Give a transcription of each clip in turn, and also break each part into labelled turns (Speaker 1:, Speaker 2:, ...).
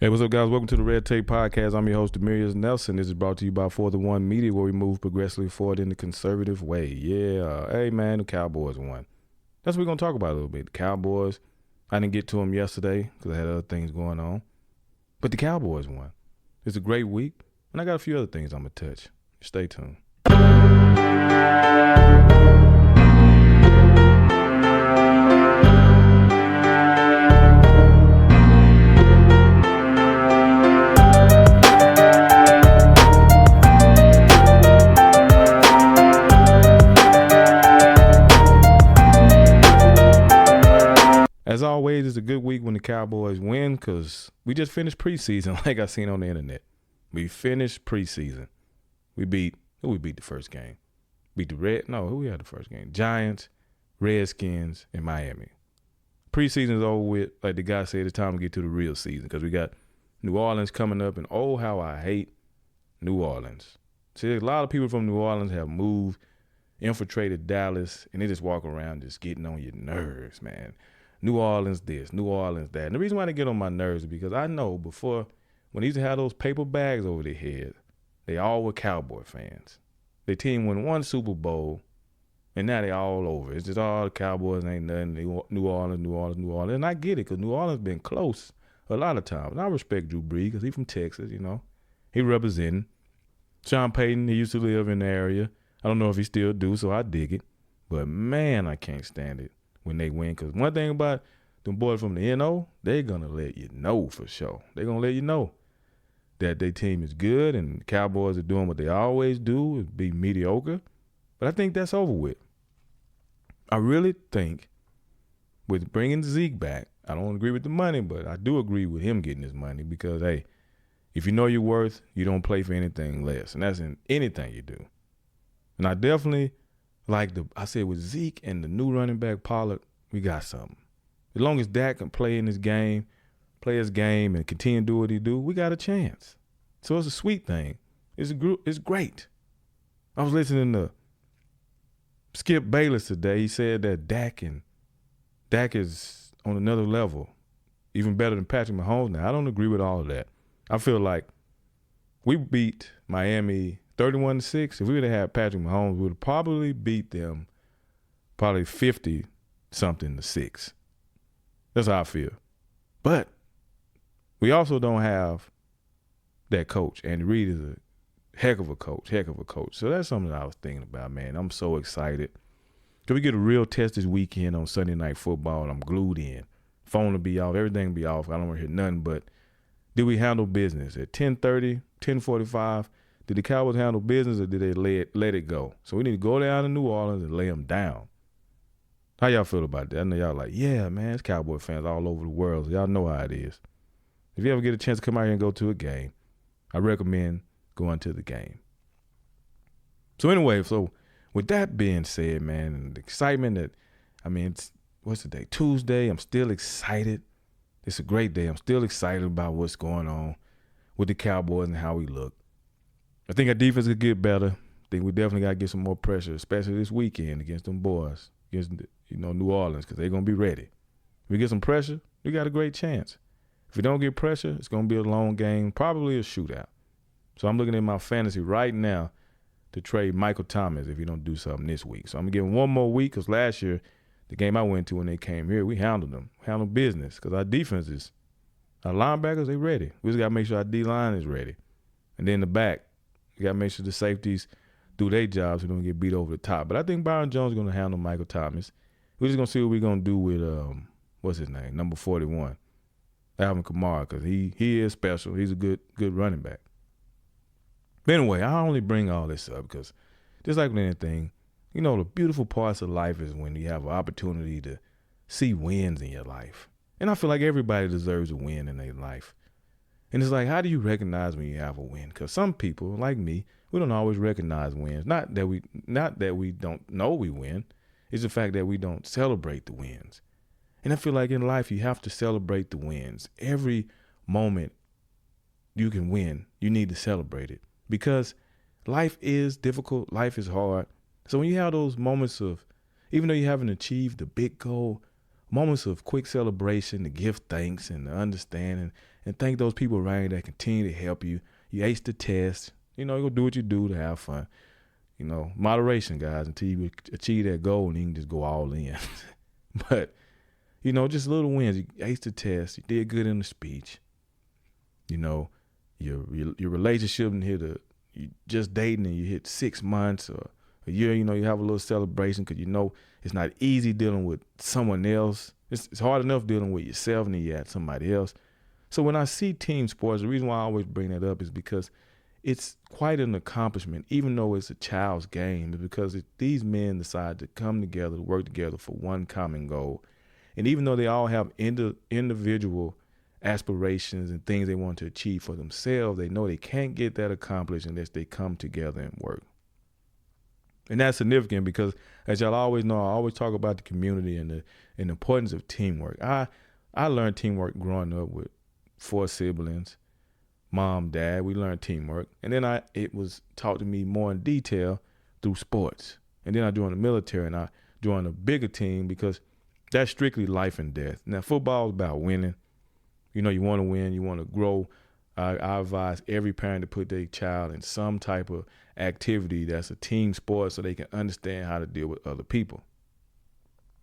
Speaker 1: Hey, what's up, guys? Welcome to the Red Tape Podcast. I'm your host, Demerious Nelson. This is brought to you by For the One Media, where we move progressively forward in the conservative way. Yeah. Hey, man, the Cowboys won. That's what we're going to talk about a little bit. The Cowboys, I didn't get to them yesterday because I had other things going on. But the Cowboys won. It's a great week, and I got a few other things I'm going to touch. Stay tuned. As always, it's a good week when the Cowboys win because we just finished preseason like I seen on the internet. We finished preseason. Who we beat the first game? Who we had the first game? Giants, Redskins, and Miami. Preseason's over with. Like the guy said, it's time to get to the real season because we got New Orleans coming up, and oh, how I hate New Orleans. See, a lot of people from New Orleans have moved, infiltrated Dallas, and they just walk around just getting on your nerves, man. New Orleans this, New Orleans that. And the reason why they get on my nerves is because I know before, when they used to have those paper bags over their head, they all were Cowboy fans. Their team won one Super Bowl, and now they all over. It's just all the Cowboys ain't nothing. New Orleans. And I get it because New Orleans been close a lot of times. And I respect Drew Brees because he's from Texas, you know. He representing. Sean Payton, he used to live in the area. I don't know if he still do, so I dig it. But, man, I can't stand it when they win. Because one thing about them boys from the NO, they're going to let you know for sure. They're going to let you know that their team is good and the Cowboys are doing what they always do, is be mediocre. But I think that's over with. I really think with bringing Zeke back, I don't agree with the money, but I do agree with him getting his money because, hey, if you know your worth, you don't play for anything less. And that's in anything you do. And I definitely I said with Zeke and the new running back Pollard, we got something. As long as Dak can play in his game, play his game, and continue to do what he do, we got a chance. So it's a sweet thing. It's great. I was listening to Skip Bayless today. He said that Dak is on another level, even better than Patrick Mahomes. Now, I don't agree with all of that. I feel like we beat Miami 31-6. If we would have had Patrick Mahomes, we would have probably beat them 50-something to 6. That's how I feel. But we also don't have that coach. Andy Reid is a heck of a coach. So that's something that I was thinking about, man. I'm so excited. Because we get a real test this weekend on Sunday Night Football, and I'm glued in. Phone will be off. Everything will be off. I don't want to hear nothing but did we handle business? At 10:30, 10:45, did the Cowboys handle business or did they let it go? So we need to go down to New Orleans and lay them down. How y'all feel about that? I know y'all like, yeah, man, it's Cowboy fans all over the world. So y'all know how it is. If you ever get a chance to come out here and go to a game, I recommend going to the game. So anyway, with that being said, man, and the excitement what's the day? Tuesday. I'm still excited. It's a great day. I'm still excited about what's going on with the Cowboys and how we look. I think our defense could get better. I think we definitely got to get some more pressure, especially this weekend against them boys, against New Orleans, because they're going to be ready. If we get some pressure, we got a great chance. If we don't get pressure, it's going to be a long game, probably a shootout. So I'm looking at my fantasy right now to trade Michael Thomas if he don't do something this week. So I'm going to give him one more week because last year, the game I went to when they came here, we handled them, handled business because our defenses, our linebackers, they ready. We just got to make sure our D-line is ready. And then the back, you got to make sure the safeties do their jobs so they don't get beat over the top. But I think Byron Jones is going to handle Michael Thomas. We're just going to see what we're going to do with, what's his name, number 41, Alvin Kamara, because he is special. He's a good running back. But anyway, I only bring all this up because just like with anything, the beautiful parts of life is when you have an opportunity to see wins in your life. And I feel like everybody deserves a win in their life. And it's like, how do you recognize when you have a win? Because some people, like me, we don't always recognize wins. Not that we don't know we win. It's the fact that we don't celebrate the wins. And I feel like in life, you have to celebrate the wins. Every moment you can win, you need to celebrate it. Because life is difficult. Life is hard. So when you have those moments of, even though you haven't achieved the big goal moments of quick celebration to give thanks and to understand and thank those people around you that continue to help you. You ace the test. You know, you go do what you do to have fun. You know, moderation, guys, until you achieve that goal and you can just go all in. But, you know, just little wins. You aced the test. You did good in the speech. You know, your relationship and you just dating and you hit 6 months or a year, you know, you have a little celebration because you know it's not easy dealing with someone else. It's hard enough dealing with yourself and then you add somebody else. So when I see team sports, the reason why I always bring that up is because it's quite an accomplishment, even though it's a child's game, because these men decide to come together, to work together for one common goal. And even though they all have individual aspirations and things they want to achieve for themselves, they know they can't get that accomplished unless they come together and work. And that's significant because, as y'all always know, I always talk about the community and the importance of teamwork. I learned teamwork growing up with 4 siblings. Mom, dad, we learned teamwork. And then it was taught to me more in detail through sports. And then I joined the military and I joined a bigger team because that's strictly life and death. Now, football is about winning. You know, you want to win, you want to grow. I advise every parent to put their child in some type of activity that's a team sport so they can understand how to deal with other people.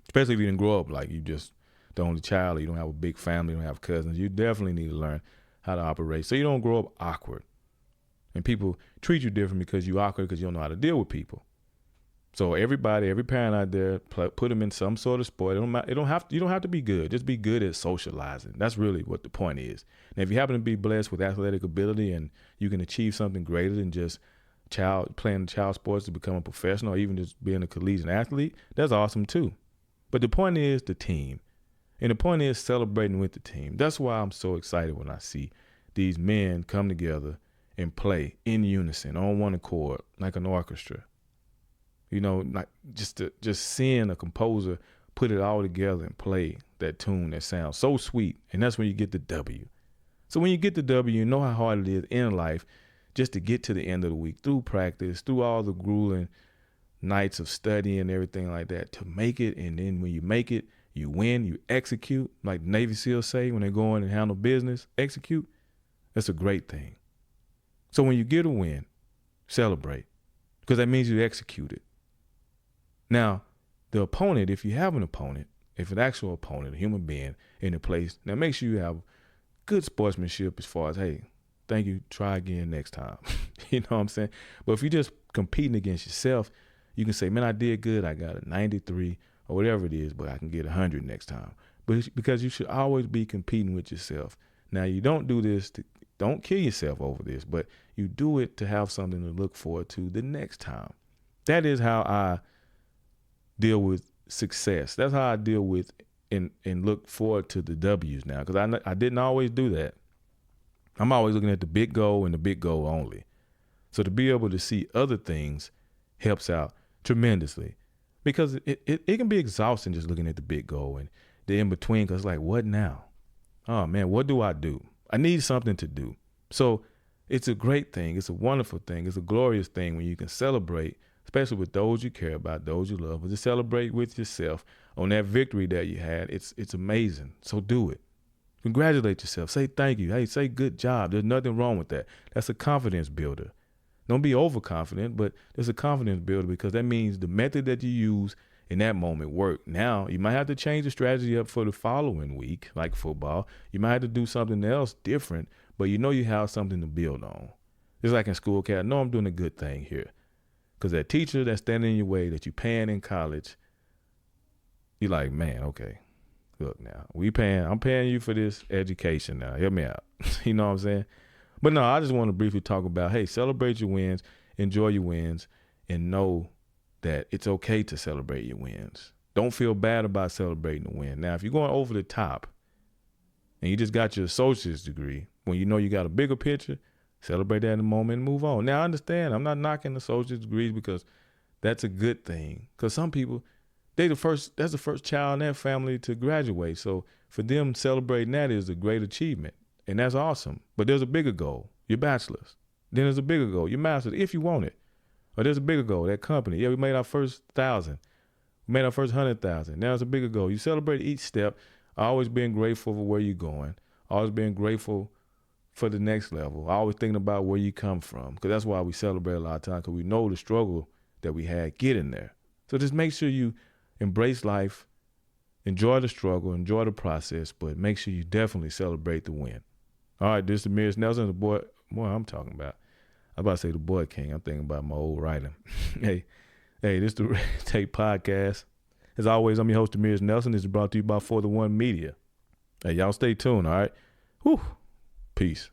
Speaker 1: Especially if you didn't grow up like you just the only child, or you don't have a big family, you don't have cousins. You definitely need to learn how to operate so you don't grow up awkward. And people treat you different because you're awkward because you don't know how to deal with people. So every parent out there, put them in some sort of sport. You don't have to be good. Just be good at socializing. That's really what the point is. And if you happen to be blessed with athletic ability and you can achieve something greater than just playing child sports to become a professional or even just being a collegiate athlete, that's awesome too. But the point is the team. And the point is celebrating with the team. That's why I'm so excited when I see these men come together and play in unison, on one accord, like an orchestra. You know, like just seeing a composer put it all together and play that tune that sounds so sweet. And that's when you get the W. So when you get the W, you know how hard it is in life just to get to the end of the week through practice, through all the grueling nights of study and everything like that to make it. And then when you make it, you win, you execute, like the Navy SEALs say when they go in and handle business, execute. That's a great thing. So when you get a win, celebrate, because that means you executed. Now, the opponent, if you have an opponent, if an actual opponent, a human being in the place, now make sure you have good sportsmanship as far as, hey, thank you, try again next time. You know what I'm saying? But if you're just competing against yourself, you can say, man, I did good. I got a 93 or whatever it is, but I can get 100 next time. But because you should always be competing with yourself. Now, you don't do this, don't kill yourself over this, but you do it to have something to look forward to the next time. That is how I deal with success. That's how I deal with and look forward to the W's now, because I didn't always do that. I'm always looking at the big goal and the big goal only. So to be able to see other things helps out tremendously, because it can be exhausting just looking at the big goal and the in-between, because like, what now? Oh, man, what do? I need something to do. So it's a great thing. It's a wonderful thing. It's a glorious thing when you can celebrate, especially with those you care about, those you love, but to celebrate with yourself on that victory that you had. It's amazing. So do it. Congratulate yourself. Say thank you. Hey, say good job. There's nothing wrong with that. That's a confidence builder. Don't be overconfident, but there's a confidence builder, because that means the method that you use in that moment worked. Now, you might have to change the strategy up for the following week, like football. You might have to do something else different, but you know you have something to build on. Just like in school, okay, I know I'm doing a good thing here. Because that teacher that's standing in your way that you're paying in college, you're like, man, okay, look now, I'm paying you for this education now. Help me out. You know what I'm saying? But no, I just want to briefly talk about, hey, celebrate your wins, enjoy your wins, and know that it's okay to celebrate your wins. Don't feel bad about celebrating the win. Now, if you're going over the top and you just got your associate's degree, when you know you got a bigger picture, celebrate that in the moment and move on. Now, I understand. I'm not knocking associate's degrees, because that's a good thing. Because some people, that's the first child in their family to graduate. So for them, celebrating that is a great achievement. And that's awesome. But there's a bigger goal, your bachelor's. Then there's a bigger goal, your master's, if you want it. Or there's a bigger goal, that company. Yeah, we made our first 1,000. We made our first 100,000. Now it's a bigger goal. You celebrate each step. Always being grateful for where you're going. Always being grateful for the next level. Always thinking about where you come from, because that's why we celebrate a lot of times, because we know the struggle that we had getting there. So just make sure you embrace life, enjoy the struggle, enjoy the process, but make sure you definitely celebrate the win. All right, this is Demerious Nelson, the boy I'm talking about. I'm about to say the boy king. I'm thinking about my old writing. Hey, this is the Red Tape Podcast. As always, I'm your host, Demerious Nelson. This is brought to you by For the One Media. Hey, y'all stay tuned, all right? Whew. Peace.